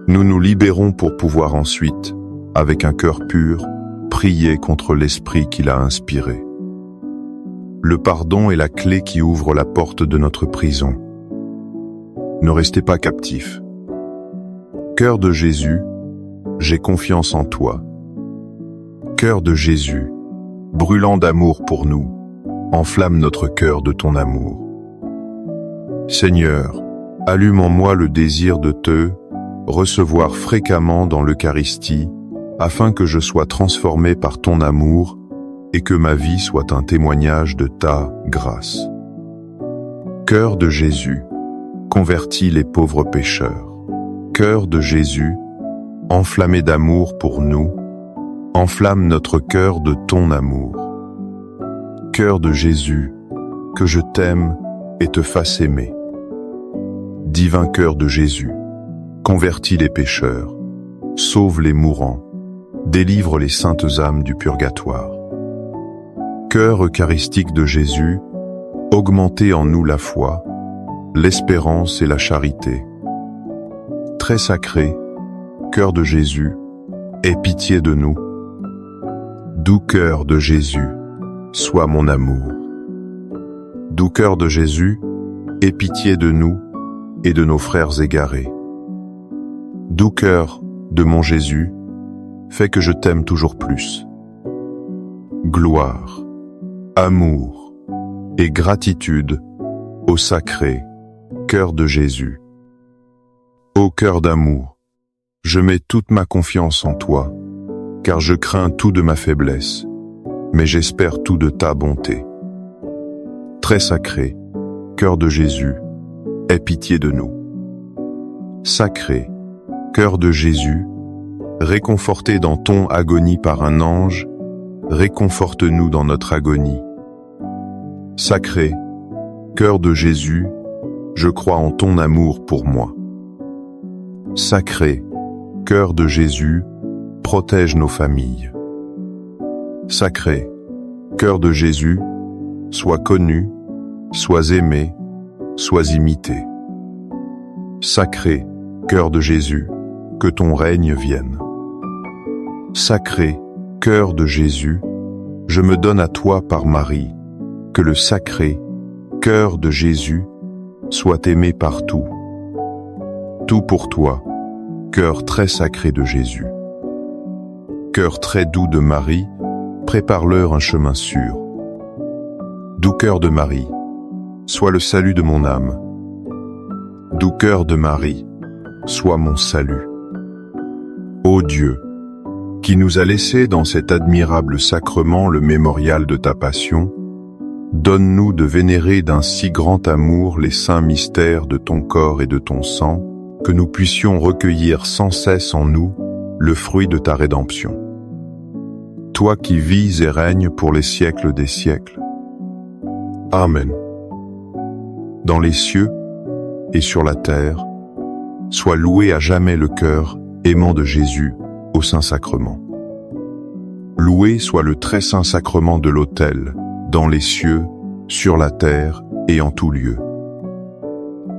Nous nous libérons pour pouvoir ensuite, avec un cœur pur, prier contre l'esprit qui l'a inspiré. Le pardon est la clé qui ouvre la porte de notre prison. Ne restez pas captifs. Cœur de Jésus, j'ai confiance en toi. Cœur de Jésus, brûlant d'amour pour nous, enflamme notre cœur de ton amour. Seigneur, allume en moi le désir de te recevoir fréquemment dans l'Eucharistie, afin que je sois transformé par ton amour et que ma vie soit un témoignage de ta grâce. Cœur de Jésus, convertis les pauvres pécheurs. Cœur de Jésus, enflammé d'amour pour nous, enflamme notre cœur de ton amour. Cœur de Jésus, que je t'aime et te fasse aimer. Divin cœur de Jésus, convertis les pécheurs, sauve les mourants, délivre les saintes âmes du purgatoire. Cœur eucharistique de Jésus, augmentez en nous la foi, l'espérance et la charité. Très sacré, cœur de Jésus, aie pitié de nous. Doux cœur de Jésus, sois mon amour. Doux cœur de Jésus, aie pitié de nous et de nos frères égarés. Doux cœur de mon Jésus, fais que je t'aime toujours plus. Gloire, amour et gratitude au sacré cœur de Jésus. Ô cœur d'amour, je mets toute ma confiance en toi, car je crains tout de ma faiblesse, mais j'espère tout de ta bonté. Très sacré, cœur de Jésus, aie pitié de nous. Sacré, cœur de Jésus, réconforté dans ton agonie par un ange, réconforte-nous dans notre agonie. Sacré, cœur de Jésus, je crois en ton amour pour moi. Sacré, cœur de Jésus, protège nos familles. Sacré, cœur de Jésus, sois connu, sois aimé, sois imité. Sacré, cœur de Jésus, que ton règne vienne. Sacré cœur de Jésus, je me donne à toi par Marie, que le sacré cœur de Jésus soit aimé partout. Tout pour toi, cœur très sacré de Jésus. Cœur très doux de Marie, prépare-leur un chemin sûr. Doux cœur de Marie, sois le salut de mon âme. Doux cœur de Marie, sois mon salut. Ô Dieu, qui nous a laissé dans cet admirable sacrement le mémorial de ta passion, donne-nous de vénérer d'un si grand amour les saints mystères de ton corps et de ton sang, que nous puissions recueillir sans cesse en nous le fruit de ta rédemption. Toi qui vis et règnes pour les siècles des siècles. Amen. Dans les cieux et sur la terre, soit loué à jamais le cœur aimant de Jésus au Saint-Sacrement. Loué soit le très saint sacrement de l'autel, dans les cieux, sur la terre et en tout lieu.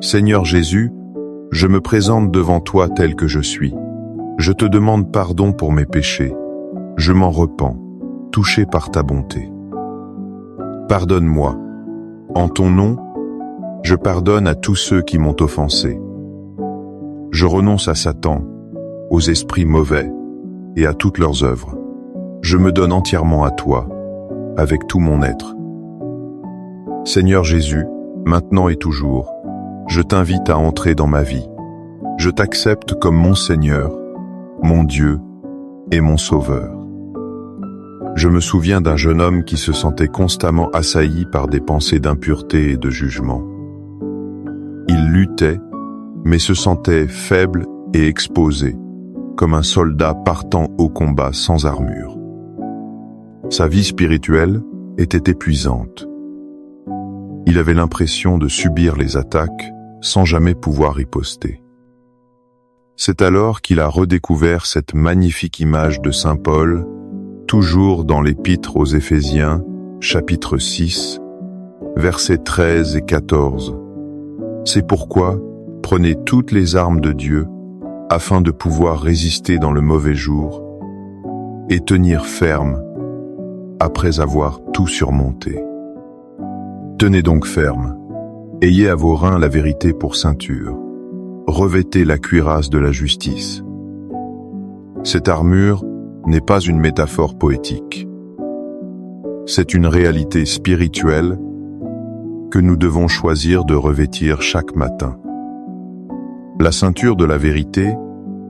Seigneur Jésus, je me présente devant toi tel que je suis. Je te demande pardon pour mes péchés. Je m'en repens, touché par ta bonté. Pardonne-moi. En ton nom, je pardonne à tous ceux qui m'ont offensé. Je renonce à Satan, aux esprits mauvais et à toutes leurs œuvres. Je me donne entièrement à toi, avec tout mon être. Seigneur Jésus, maintenant et toujours, je t'invite à entrer dans ma vie. Je t'accepte comme mon Seigneur, mon Dieu et mon Sauveur. Je me souviens d'un jeune homme qui se sentait constamment assailli par des pensées d'impureté et de jugement. Il luttait, mais se sentait faible et exposé, comme un soldat partant au combat sans armure. Sa vie spirituelle était épuisante. Il avait l'impression de subir les attaques sans jamais pouvoir riposter. C'est alors qu'il a redécouvert cette magnifique image de Saint Paul, toujours dans l'Épître aux Éphésiens, chapitre 6, versets 13 et 14. C'est pourquoi, prenez toutes les armes de Dieu, afin de pouvoir résister dans le mauvais jour, et tenir ferme, après avoir tout surmonté. Tenez donc ferme, ayez à vos reins la vérité pour ceinture, revêtez la cuirasse de la justice. Cette armure n'est pas une métaphore poétique. C'est une réalité spirituelle que nous devons choisir de revêtir chaque matin. La ceinture de la vérité,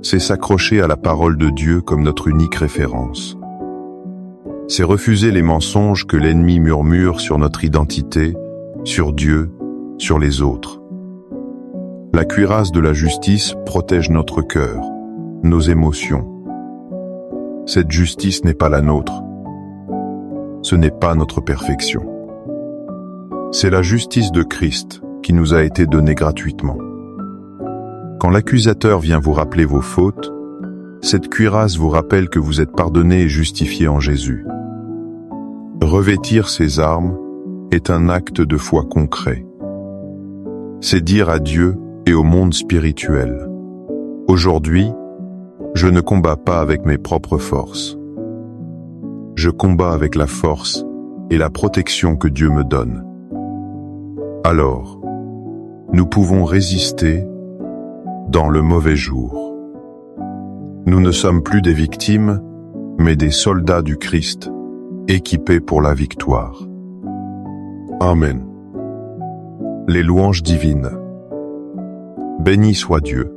c'est s'accrocher à la parole de Dieu comme notre unique référence. C'est refuser les mensonges que l'ennemi murmure sur notre identité, sur Dieu, sur les autres. La cuirasse de la justice protège notre cœur, nos émotions. Cette justice n'est pas la nôtre. Ce n'est pas notre perfection. C'est la justice de Christ qui nous a été donnée gratuitement. Quand l'accusateur vient vous rappeler vos fautes, cette cuirasse vous rappelle que vous êtes pardonné et justifié en Jésus. Revêtir ces armes est un acte de foi concret. C'est dire à Dieu et au monde spirituel: aujourd'hui, je ne combats pas avec mes propres forces. Je combats avec la force et la protection que Dieu me donne. Alors, nous pouvons résister dans le mauvais jour. Nous ne sommes plus des victimes, mais des soldats du Christ, équipés pour la victoire. Amen. Les louanges divines. Béni soit Dieu.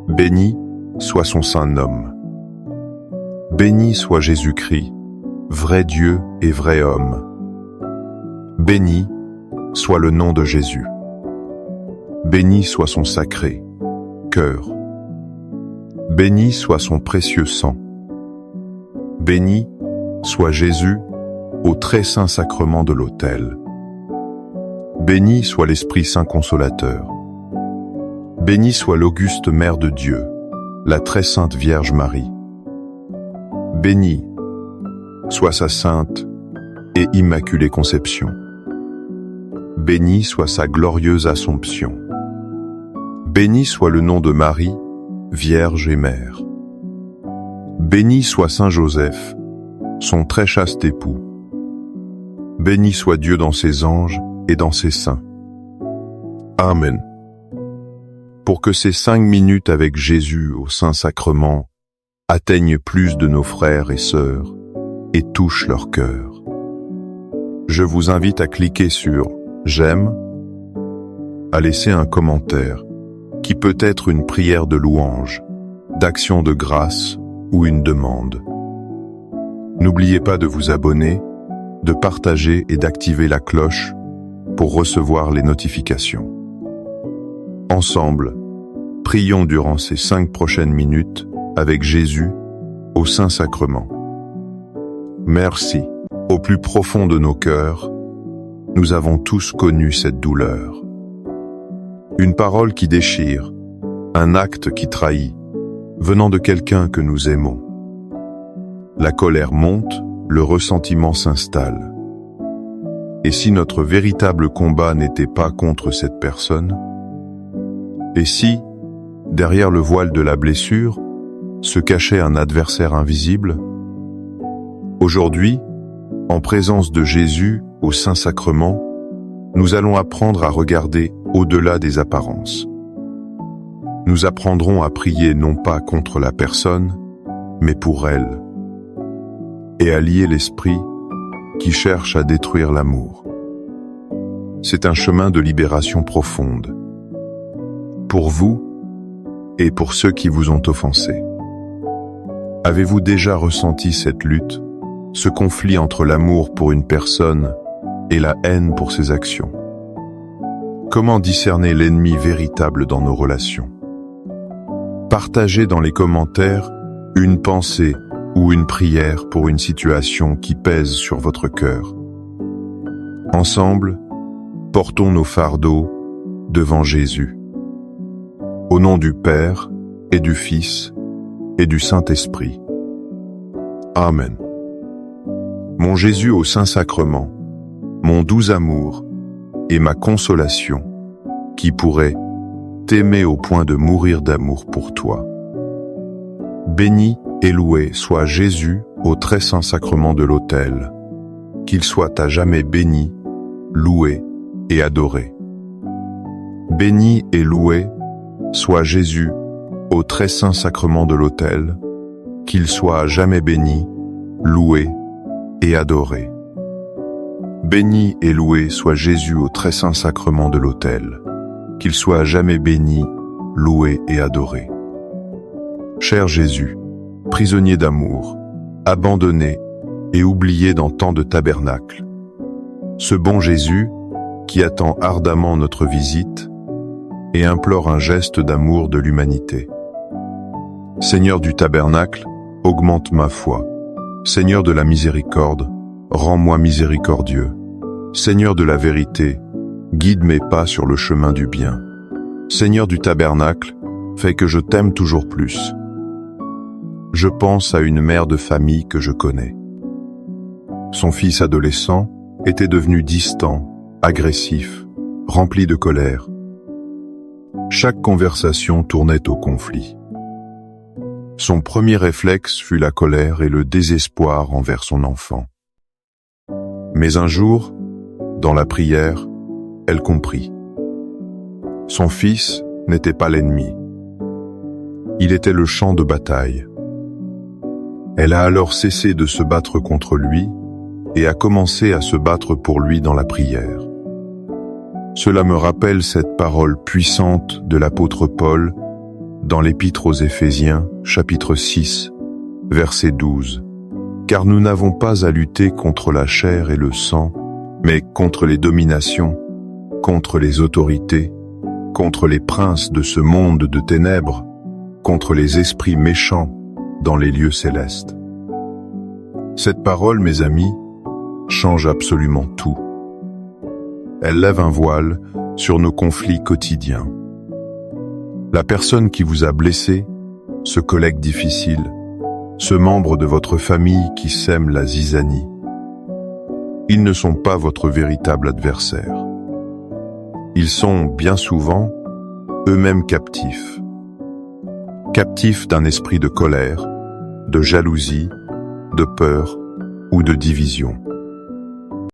Béni soit son saint nom. Béni soit Jésus-Christ, vrai Dieu et vrai homme. Béni soit le nom de Jésus. Béni soit son sacré cœur. Béni soit son précieux sang. Béni soit Jésus au très saint sacrement de l'autel. Béni soit l'Esprit Saint consolateur. Béni soit l'auguste Mère de Dieu, la très sainte Vierge Marie. Béni soit sa sainte et immaculée conception. Béni soit sa glorieuse Assomption. Béni soit le nom de Marie, Vierge et Mère. Béni soit Saint Joseph, son très chaste époux. Béni soit Dieu dans ses anges et dans ses saints. Amen. Pour que ces 5 minutes avec Jésus au Saint-Sacrement atteignent plus de nos frères et sœurs et touchent leur cœur. Je vous invite à cliquer sur « J'aime », à laisser un commentaire qui peut être une prière de louange, d'action de grâce ou une demande. N'oubliez pas de vous abonner, de partager et d'activer la cloche pour recevoir les notifications. Ensemble, prions durant ces 5 prochaines minutes avec Jésus au Saint-Sacrement. Merci. Au plus profond de nos cœurs, nous avons tous connu cette douleur. Une parole qui déchire, un acte qui trahit, venant de quelqu'un que nous aimons. La colère monte, le ressentiment s'installe. Et si notre véritable combat n'était pas contre cette personne? Et si, derrière le voile de la blessure, se cachait un adversaire invisible? Aujourd'hui, en présence de Jésus au Saint-Sacrement, nous allons apprendre à regarder au-delà des apparences. Nous apprendrons à prier non pas contre la personne, mais pour elle, et à lier l'esprit qui cherche à détruire l'amour. C'est un chemin de libération profonde, pour vous et pour ceux qui vous ont offensé. Avez-vous déjà ressenti cette lutte, ce conflit entre l'amour pour une personne et la haine pour ses actions? Comment discerner l'ennemi véritable dans nos relations? Partagez dans les commentaires une pensée ou une prière pour une situation qui pèse sur votre cœur. Ensemble, portons nos fardeaux devant Jésus. Au nom du Père et du Fils et du Saint-Esprit. Amen. Mon Jésus au Saint-Sacrement, mon doux amour et ma consolation, qui pourrait t'aimer au point de mourir d'amour pour toi. Béni et loué soit Jésus au très saint sacrement de l'autel, qu'il soit à jamais béni, loué et adoré. Béni et loué soit Jésus au très saint sacrement de l'autel, qu'il soit à jamais béni, loué et adoré. Béni et loué soit Jésus au très saint sacrement de l'autel, qu'il soit à jamais béni, loué et adoré. Cher Jésus, prisonnier d'amour, abandonné et oublié dans tant de tabernacles, ce bon Jésus qui attend ardemment notre visite et implore un geste d'amour de l'humanité. Seigneur du tabernacle, augmente ma foi. Seigneur de la miséricorde, rends-moi miséricordieux. Seigneur de la vérité, guide mes pas sur le chemin du bien. Seigneur du tabernacle, fais que je t'aime toujours plus. Je pense à une mère de famille que je connais. Son fils adolescent était devenu distant, agressif, rempli de colère. Chaque conversation tournait au conflit. Son premier réflexe fut la colère et le désespoir envers son enfant. Mais un jour, dans la prière, elle comprit. Son fils n'était pas l'ennemi. Il était le champ de bataille. Elle a alors cessé de se battre contre lui et a commencé à se battre pour lui dans la prière. Cela me rappelle cette parole puissante de l'apôtre Paul dans l'Épître aux Éphésiens, chapitre 6, verset 12. Car nous n'avons pas à lutter contre la chair et le sang, mais contre les dominations, contre les autorités, contre les princes de ce monde de ténèbres, contre les esprits méchants dans les lieux célestes. Cette parole, mes amis, change absolument tout. Elle lève un voile sur nos conflits quotidiens. La personne qui vous a blessé, ce collègue difficile, ce membre de votre famille qui sème la zizanie, ils ne sont pas votre véritable adversaire. Ils sont, bien souvent, eux-mêmes captifs. Captifs d'un esprit de colère, de jalousie, de peur ou de division.